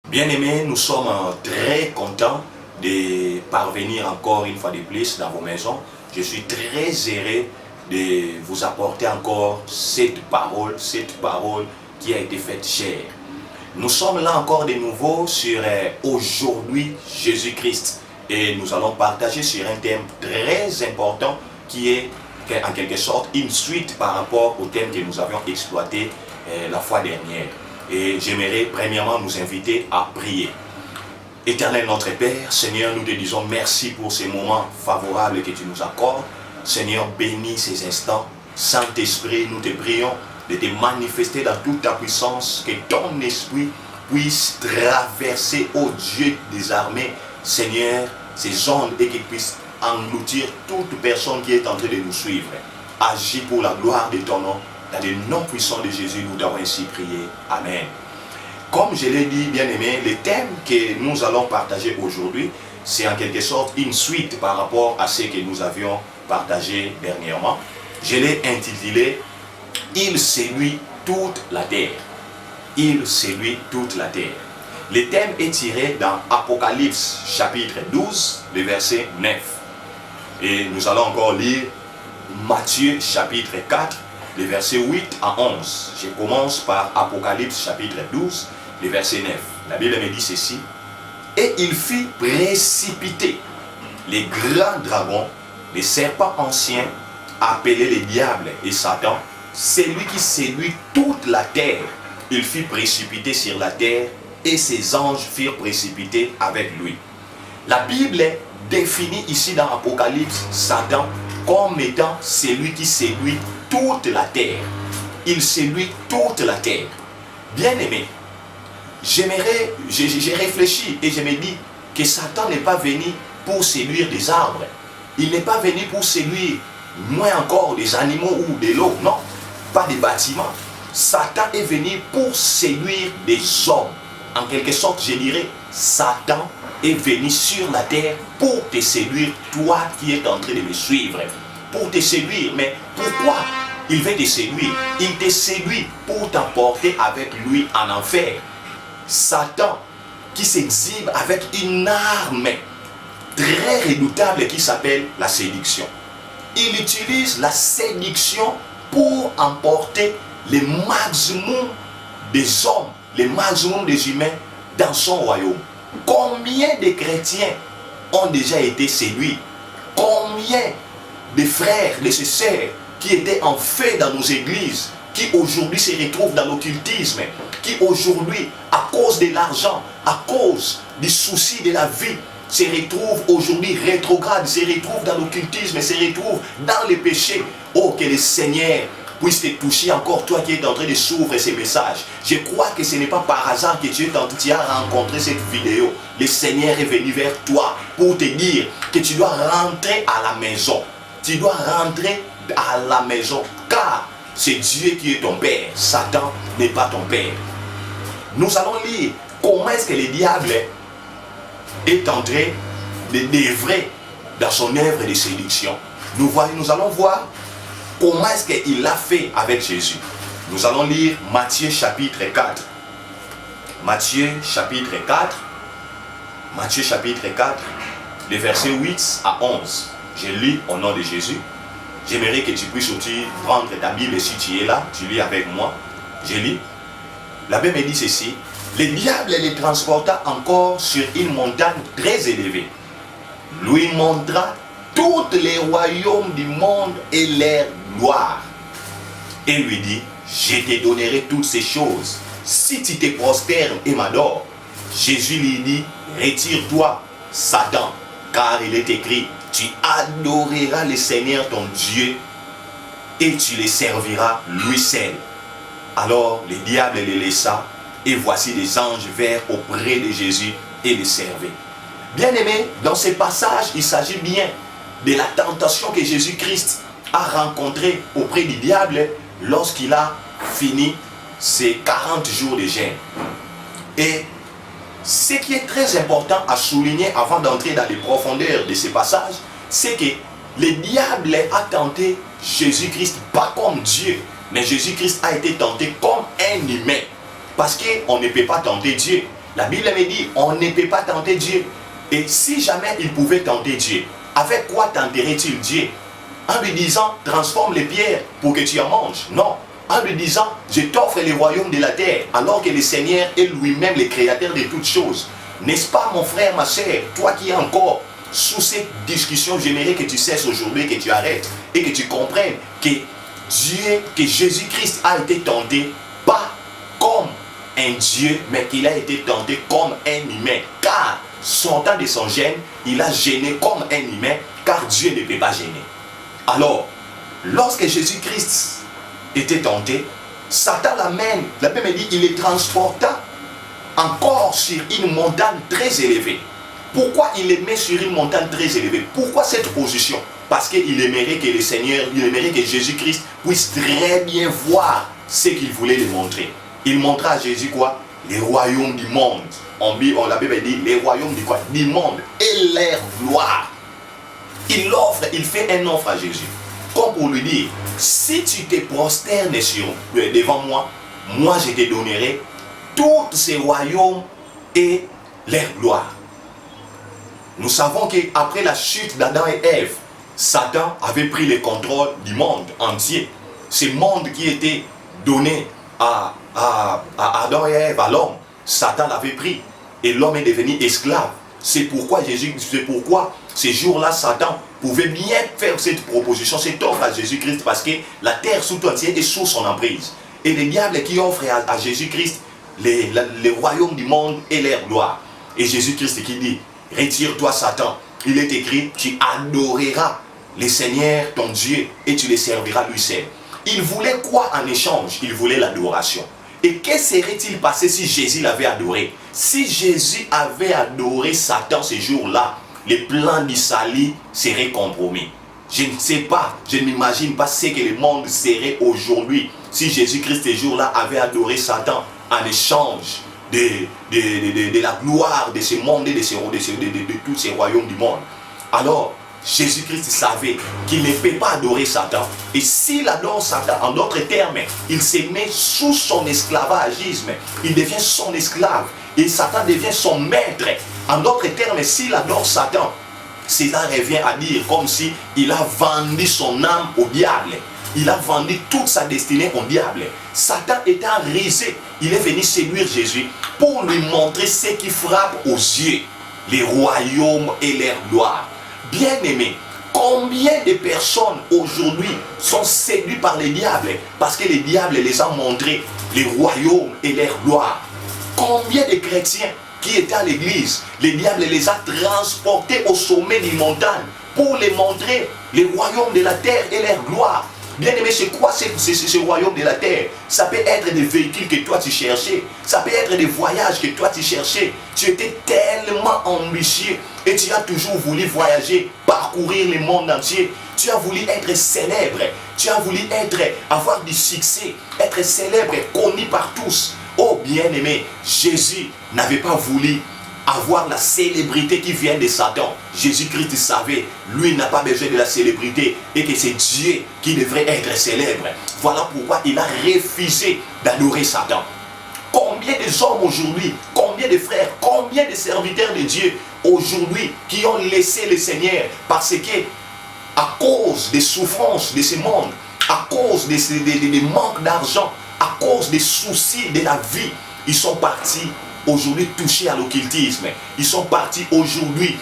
Bien-aimés, nous sommes très contents de parvenir encore une fois de plus dans vos maisons. Je suis très heureux de vous apporter encore cette parole qui a été faite chère. Nous sommes là encore de nouveau sur aujourd'hui Jésus-Christ et nous allons partager sur un thème très important qui est en quelque sorte une suite par rapport au thème que nous avions exploité la fois dernière. Et j'aimerais premièrement nous inviter à prier. Éternel notre Père, Seigneur, nous te disons merci pour ces moments favorables que tu nous accordes. Seigneur, bénis ces instants. Saint-Esprit, nous te prions de te manifester dans toute ta puissance, que ton esprit puisse traverser, ô Dieu des armées, Seigneur, ces ondes et qu'il puisse engloutir toute personne qui est en train de nous suivre. Agis pour la gloire de ton nom. Dans le nom puissant de Jésus, nous t'avons ainsi prié. Amen. Comme je l'ai dit, bien-aimé, le thème que nous allons partager aujourd'hui, c'est en quelque sorte une suite par rapport à ce que nous avions partagé dernièrement. Je l'ai intitulé « Il séduit toute la terre ». Il séduit toute la terre. Le thème est tiré dans Apocalypse chapitre 12, le verset 9. Et nous allons encore lire Matthieu chapitre 4, les versets 8 à 11. Je commence par Apocalypse chapitre 12, le verset 9. La Bible me dit ceci. Et il fit précipiter les grands dragons, les serpents anciens, appelés les diables et Satan, celui qui séduit toute la terre. Il fit précipiter sur la terre et ses anges firent précipiter avec lui. La Bible définit ici dans Apocalypse Satan comme étant celui qui séduit toute la terre. Il séduit toute la terre. Bien-aimé, j'ai réfléchi et je me dis que Satan n'est pas venu pour séduire des arbres. Il n'est pas venu pour séduire, moins encore, des animaux ou de l'eau. Non, pas des bâtiments. Satan est venu pour séduire des hommes. En quelque sorte, je dirais, Satan est venu sur la terre pour te séduire, toi qui es en train de me suivre. Pour te séduire. Mais pourquoi il veut te séduire? Il te séduit pour t'emporter avec lui en enfer. Satan qui s'exhibe avec une arme très redoutable qui s'appelle la séduction. Il utilise la séduction pour emporter le maximum des hommes, le maximum des humains dans son royaume. Combien de chrétiens ont déjà été séduits? Combien de frères, de sœurs qui étaient en fait dans nos églises, qui aujourd'hui se retrouvent dans l'occultisme, qui aujourd'hui, à cause de l'argent, à cause des soucis de la vie, se retrouvent aujourd'hui rétrogrades, se retrouvent dans l'occultisme, se retrouvent dans les péchés. Oh, que le Seigneur puisse te toucher encore, toi qui es en train de s'ouvrir ces messages. Je crois que ce n'est pas par hasard que tu as rencontré cette vidéo. Le Seigneur est venu vers toi pour te dire que tu dois rentrer à la maison. Tu dois rentrer à la maison, car c'est Dieu qui est ton Père. Satan n'est pas ton Père. Nous allons lire comment est-ce que le diable est en train d'œuvrer dans son œuvre de séduction. Nous allons voir comment est-ce qu'il l'a fait avec Jésus. Nous allons lire Matthieu chapitre 4. Matthieu chapitre 4. Matthieu chapitre 4, les versets 8 à 11. Je lis au nom de Jésus. J'aimerais que tu puisses aussi prendre ta Bible si tu es là. Tu lis avec moi. Je lis. La Bible me dit ceci. Le diable les transporta encore sur une montagne très élevée. Lui montra tous les royaumes du monde et leur gloire. Et lui dit, je te donnerai toutes ces choses si tu te prosternes et m'adores. Jésus lui dit, retire-toi, Satan, car il est écrit, tu adoreras le Seigneur ton Dieu et tu le serviras lui seul. Alors le diable les laissa et voici des anges vinrent auprès de Jésus et le servaient. Bien-aimé, dans ce passage, il s'agit bien de la tentation que Jésus-Christ a rencontrée auprès du diable lorsqu'il a fini ses 40 jours de jeûne. Et ce qui est très important à souligner avant d'entrer dans les profondeurs de ce passage, c'est que le diable a tenté Jésus-Christ pas comme Dieu, mais Jésus-Christ a été tenté comme un humain. Parce qu'on ne peut pas tenter Dieu. La Bible me dit, on ne peut pas tenter Dieu. Et si jamais il pouvait tenter Dieu, avec quoi tenterait-il Dieu? En lui disant, transforme les pierres pour que tu en manges? Non. En lui disant, je t'offre les royaumes de la terre, alors que le Seigneur est lui-même le créateur de toutes choses. N'est-ce pas, mon frère, ma soeur, toi qui es encore sous cette discussion, j'aimerais que tu cesses aujourd'hui, que tu arrêtes et que tu comprennes que Dieu, que Jésus-Christ a été tenté, pas comme un Dieu, mais qu'il a été tenté comme un humain. Car, sortant de son gène, il a gêné comme un humain, car Dieu ne peut pas gêner. Alors, lorsque Jésus-Christ était tenté, Satan l'amène, la Bible dit, il les transporta encore sur une montagne très élevée. Pourquoi il les met sur une montagne très élevée? Pourquoi cette position? Parce qu'il aimerait que le Seigneur, il aimerait que Jésus-Christ puisse très bien voir ce qu'il voulait lui montrer. Il montra à Jésus quoi? Les royaumes du monde. La Bible dit les royaumes du quoi? Du monde et leur gloire. Il fait un offre à Jésus. Comme pour lui dire, si tu te prosternes devant moi, moi je te donnerai tous ces royaumes et leur gloire. Nous savons qu'après la chute d'Adam et Ève, Satan avait pris le contrôle du monde entier. Ce monde qui était donné à Adam et Ève, à l'homme, Satan l'avait pris. Et l'homme est devenu esclave. C'est pourquoi ces jours-là, Satan pouvait bien faire cette proposition, cette offre à Jésus-Christ, parce que la terre tout entière est sous son emprise. Et le diable qui offre à Jésus-Christ les royaumes du monde et leur gloire. Et Jésus-Christ qui dit, retire-toi Satan, il est écrit, tu adoreras le Seigneur ton Dieu et tu le serviras lui seul. Il voulait quoi en échange? Il voulait l'adoration. Et que serait-il passé si Jésus l'avait adoré? Si Jésus avait adoré Satan ce jour-là, les plans du salut seraient compromis. Je ne sais pas, je ne m'imagine pas ce que le monde serait aujourd'hui si Jésus-Christ ce jour-là avait adoré Satan en échange de la gloire de ce monde et de tous ces royaumes du monde. Alors, Jésus-Christ savait qu'il ne peut pas adorer Satan. Et s'il adore Satan, en d'autres termes, il se met sous son esclavagisme. Il devient son esclave. Et Satan devient son maître. En d'autres termes, s'il adore Satan, cela revient à dire comme si il a vendu son âme au diable. Il a vendu toute sa destinée au diable. Satan étant risé, il est venu séduire Jésus pour lui montrer ce qui frappe aux yeux, les royaumes et leur gloire. Bien-aimés, combien de personnes aujourd'hui sont séduites par le diable parce que le diable les a montré les royaumes et leur gloire? Combien de chrétiens qui étaient à l'église, le diable les a transportés au sommet d'une montagne pour les montrer les royaumes de la terre et leur gloire? Bien-aimé, c'est quoi ce royaume de la terre? Ça peut être des véhicules que toi tu cherchais. Ça peut être des voyages que toi tu cherchais. Tu étais tellement ambitieux et tu as toujours voulu voyager, parcourir le monde entier. Tu as voulu être célèbre. Tu as voulu avoir du succès, être célèbre, connu par tous. Oh bien-aimé, Jésus n'avait pas voulu avoir la célébrité qui vient de Satan. Jésus-Christ savait, lui n'a pas besoin de la célébrité et que c'est Dieu qui devrait être célèbre. Voilà pourquoi il a refusé d'adorer Satan. Combien de hommes aujourd'hui, combien de frères, combien de serviteurs de Dieu aujourd'hui qui ont laissé le Seigneur parce que à cause des souffrances de ce monde, à cause des manques d'argent, à cause des soucis de la vie, ils sont partis aujourd'hui touchés à l'occultisme. Ils sont partis aujourd'hui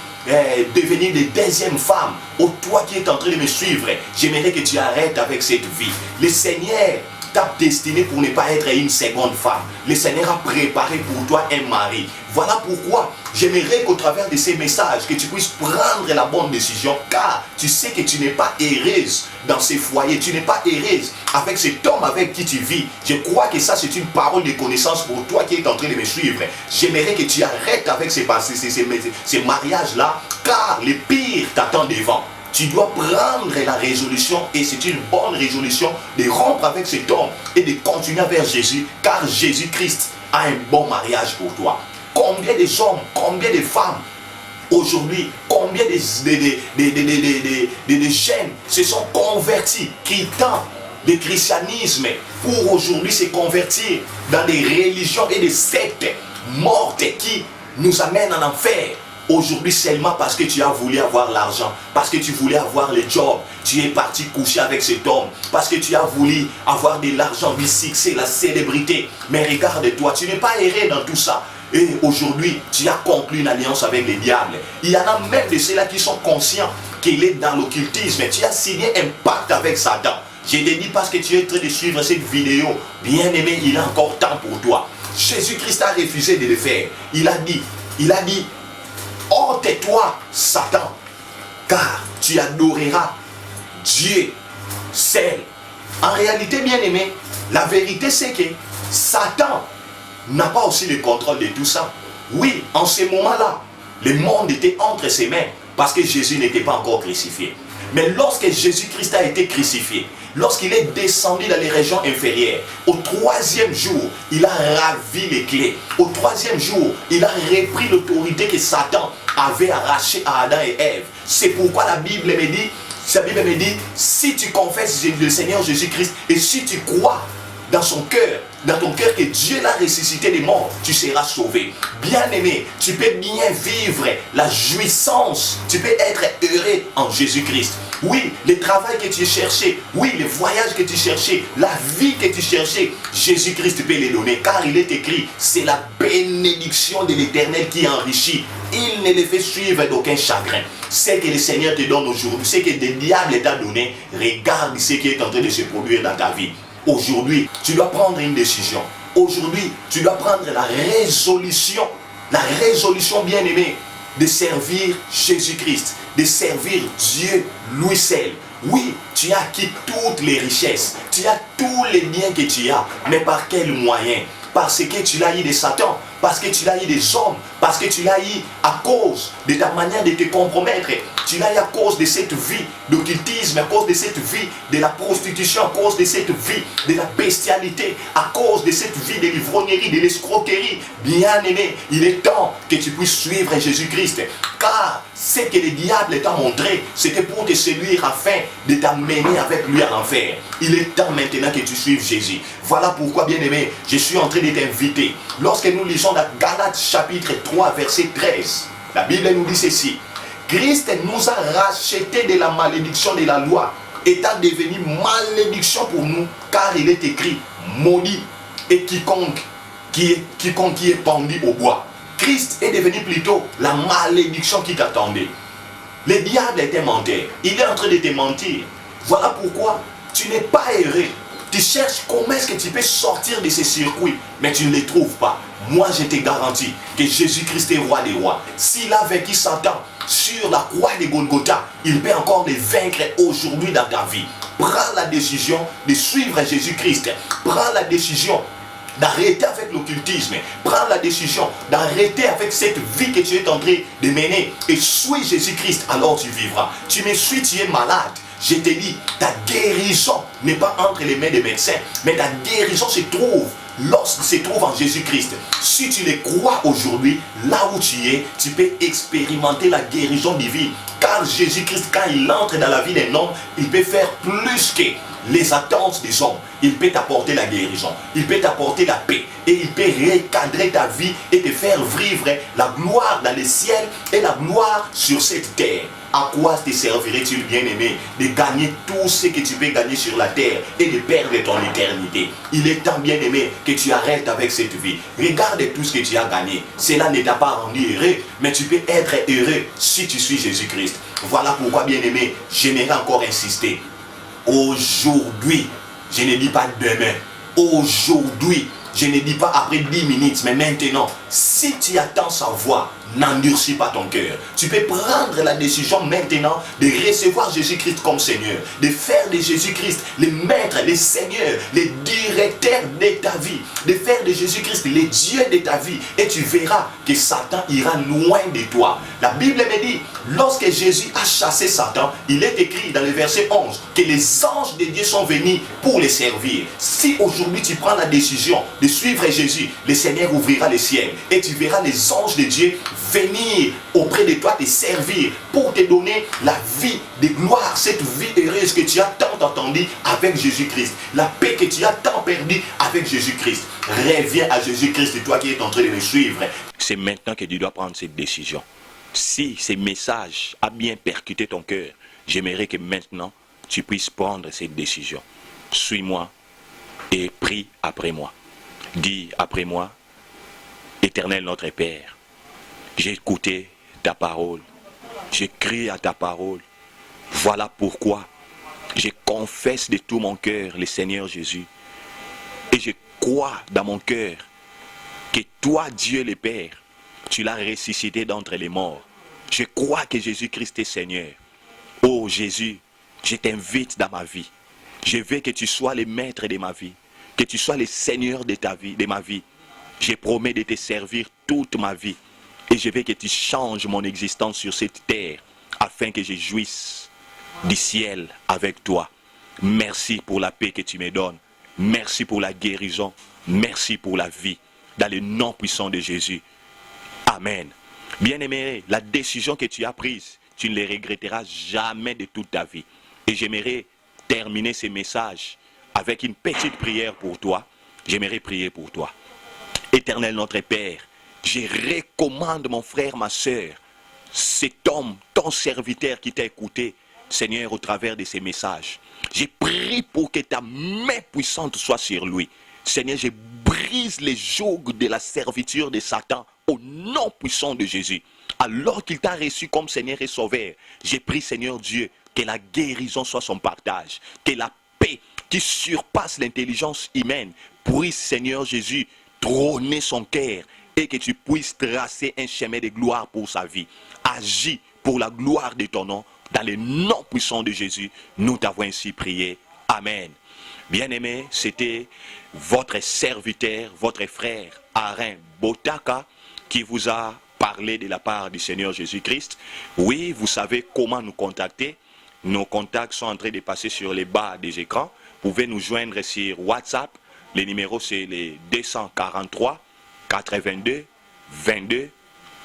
devenir des deuxièmes femmes. Oh, toi qui es en train de me suivre, j'aimerais que tu arrêtes avec cette vie. Le Seigneur t'a destiné pour ne pas être une seconde femme. Le Seigneur a préparé pour toi un mari. Voilà pourquoi j'aimerais qu'au travers de ces messages, que tu puisses prendre la bonne décision, car tu sais que tu n'es pas heureuse dans ces foyers, tu n'es pas heureuse avec cet homme avec qui tu vis. Je crois que ça c'est une parole de connaissance pour toi qui es en train de me suivre. J'aimerais que tu arrêtes avec ces mariages-là, car le pire t'attend devant. Tu dois prendre la résolution, et c'est une bonne résolution, de rompre avec cet homme et de continuer vers Jésus, car Jésus-Christ a un bon mariage pour toi. Combien de hommes, combien de femmes aujourd'hui, combien de jeunes se sont convertis, quittant le christianisme pour aujourd'hui se convertir dans des religions et des sectes morte qui nous amène en enfer. Aujourd'hui seulement parce que tu as voulu avoir l'argent, parce que tu voulais avoir le job, tu es parti coucher avec cet homme, parce que tu as voulu avoir de l'argent, du succès, la célébrité. Mais regarde-toi, tu n'es pas erré dans tout ça. Et aujourd'hui, tu as conclu une alliance avec les diables. Il y en a même de ceux-là qui sont conscients qu'il est dans l'occultisme. Tu as signé un pacte avec Satan. Je te dis parce que tu es en train de suivre cette vidéo. Bien aimé, il est encore temps pour toi. Jésus-Christ a refusé de le faire. Il a dit, ôte-toi, Satan, car tu adoreras Dieu seul. En réalité, bien aimé, la vérité c'est que Satan n'a pas aussi le contrôle de tout ça. Oui, en ce moment-là, le monde était entre ses mains parce que Jésus n'était pas encore crucifié. Mais lorsque Jésus-Christ a été crucifié, lorsqu'il est descendu dans les régions inférieures, au troisième jour, il a ravi les clés. Au troisième jour, il a repris l'autorité que Satan avait arrachée à Adam et Ève. C'est pourquoi la Bible me dit, si tu confesses le Seigneur Jésus-Christ et si tu crois dans ton cœur que Dieu l'a ressuscité des morts, tu seras sauvé. Bien aimé, tu peux bien vivre la jouissance, tu peux être heureux en Jésus-Christ. Oui, le travail que tu cherchais, oui, le voyage que tu cherchais, la vie que tu cherchais, Jésus-Christ peut les donner, car il est écrit, c'est la bénédiction de l'Éternel qui enrichit. Il ne les fait suivre d'aucun chagrin. Ce que le Seigneur te donne aujourd'hui, ce que le diable t'a donné, regarde ce qui est en train de se produire dans ta vie. Aujourd'hui, tu dois prendre une décision. Aujourd'hui, tu dois prendre la résolution bien aimée, de servir Jésus-Christ, de servir Dieu lui seul. Oui, tu as acquis toutes les richesses, tu as tous les biens que tu as, mais par quel moyen? Parce que tu l'as eu de Satan, parce que tu l'as eu des hommes, parce que tu l'as eu à cause de ta manière de te compromettre. Tu l'as eu à cause de cette vie d'occultisme, à cause de cette vie de la prostitution, à cause de cette vie de la bestialité, à cause de cette vie de l'ivrognerie, de l'escroquerie. Bien aimé, il est temps que tu puisses suivre Jésus-Christ. Car ce que le diable t'a montré, c'était pour te séduire afin de t'amener avec lui à l'enfer. Il est temps maintenant que tu suives Jésus. Voilà pourquoi, bien aimé, je suis en train de t'inviter. Lorsque nous lisons dans Galates chapitre 3, verset 13, la Bible nous dit ceci. Christ nous a rachetés de la malédiction de la loi, étant devenu malédiction pour nous, car il est écrit, maudit et quiconque qui est pendu au bois. Christ est devenu plutôt la malédiction qui t'attendait. Le diable était menteur. Il est en train de te mentir. Voilà pourquoi tu n'es pas heureux. Tu cherches comment est-ce que tu peux sortir de ces circuits, mais tu ne les trouves pas. Moi, je te garantis que Jésus-Christ est roi des rois. S'il a vaincu Satan sur la croix de Golgotha, il peut encore les vaincre aujourd'hui dans ta vie. Prends la décision de suivre Jésus-Christ. Prends la décision d'arrêter avec l'occultisme. Prends la décision d'arrêter avec cette vie que tu es en train de mener et suis Jésus-Christ, alors tu vivras. Tu me suis, tu es malade. Je te dis, ta guérison n'est pas entre les mains des médecins, mais ta guérison se trouve en Jésus-Christ. Si tu le crois aujourd'hui, là où tu es, tu peux expérimenter la guérison divine. Car Jésus-Christ, quand il entre dans la vie d'un homme, il peut faire plus que les attentes des hommes. Il peut t'apporter la guérison, il peut t'apporter la paix et il peut recadrer ta vie et te faire vivre la gloire dans les ciels et la gloire sur cette terre. À quoi te servirait-il, bien-aimé, de gagner tout ce que tu peux gagner sur la terre et de perdre ton éternité? Il est temps, bien-aimé, que tu arrêtes avec cette vie. Regarde tout ce que tu as gagné. Cela ne t'a pas rendu heureux, mais tu peux être heureux si tu suis Jésus-Christ. Voilà pourquoi, bien-aimé, j'aimerais encore insister. Aujourd'hui, je ne dis pas demain, aujourd'hui, je ne dis pas après 10 minutes, mais maintenant, si tu attends sa voix, n'endurcis pas ton cœur. Tu peux prendre la décision maintenant de recevoir Jésus-Christ comme Seigneur, de faire de Jésus-Christ le maître, le Seigneur, le directeur de ta vie, de faire de Jésus-Christ le Dieu de ta vie, et tu verras que Satan ira loin de toi. La Bible me dit, lorsque Jésus a chassé Satan, il est écrit dans le verset 11 que les anges de Dieu sont venus pour les servir. Si aujourd'hui tu prends la décision de suivre Jésus, le Seigneur ouvrira les ciels et tu verras les anges de Dieu venir auprès de toi te servir pour te donner la vie de gloire, cette vie heureuse que tu as tant entendue avec Jésus-Christ, la paix que tu as tant perdue avec Jésus-Christ. Reviens à Jésus-Christ, toi qui es en train de me suivre. C'est maintenant que tu dois prendre cette décision. Si ces messages ont bien percuté ton cœur, j'aimerais que maintenant tu puisses prendre cette décision. Suis-moi et prie après moi. Dis après moi: Éternel notre Père, j'ai écouté ta parole, j'ai crié à ta parole. Voilà pourquoi je confesse de tout mon cœur le Seigneur Jésus. Et je crois dans mon cœur que toi, Dieu le Père, tu l'as ressuscité d'entre les morts. Je crois que Jésus-Christ est Seigneur. Oh Jésus, je t'invite dans ma vie. Je veux que tu sois le maître de ma vie, que tu sois le Seigneur de ta vie, de ma vie. Je promets de te servir toute ma vie. Et je veux que tu changes mon existence sur cette terre, afin que je jouisse du ciel avec toi. Merci pour la paix que tu me donnes. Merci pour la guérison. Merci pour la vie. Dans le nom puissant de Jésus. Amen. Bien-aimé, la décision que tu as prise, tu ne les regretteras jamais de toute ta vie. Et j'aimerais terminer ce message avec une petite prière pour toi. J'aimerais prier pour toi. Éternel notre Père, je recommande mon frère, ma soeur, cet homme, ton serviteur qui t'a écouté, Seigneur, au travers de ces messages. Je prie pour que ta main puissante soit sur lui. Seigneur, je brise les jougs de la servitude de Satan au nom puissant de Jésus. Alors qu'il t'a reçu comme Seigneur et Sauveur, j'ai prie, Seigneur Dieu, que la guérison soit son partage, que la paix qui surpasse l'intelligence humaine puisse, Seigneur Jésus, trôner son cœur et que tu puisses tracer un chemin de gloire pour sa vie. Agis pour la gloire de ton nom. Dans le nom puissant de Jésus, nous t'avons ainsi prié. Amen. Bien-aimé, c'était votre serviteur, votre frère, Alain Botaka, qui vous a parlé de la part du Seigneur Jésus-Christ. Oui, vous savez comment nous contacter. Nos contacts sont en train de passer sur les bas des écrans. Vous pouvez nous joindre sur WhatsApp. Le numéro, c'est les 243 82 22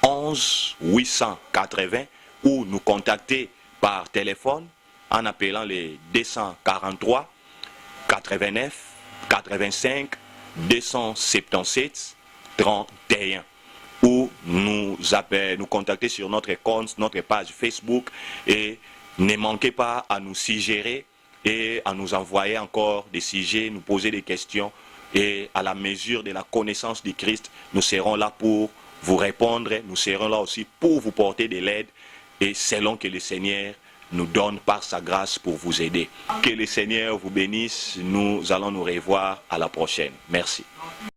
11 880, ou nous contacter par téléphone en appelant les 243 89 85 277 31, ou nous contacter sur notre compte, notre page Facebook, et ne manquez pas à nous suggérer et à nous envoyer encore des sujets, nous poser des questions, et à la mesure de la connaissance du Christ, nous serons là pour vous répondre, nous serons là aussi pour vous porter de l'aide, et selon que le Seigneur nous donne par sa grâce pour vous aider. Que le Seigneur vous bénisse. Nous allons nous revoir à la prochaine. Merci.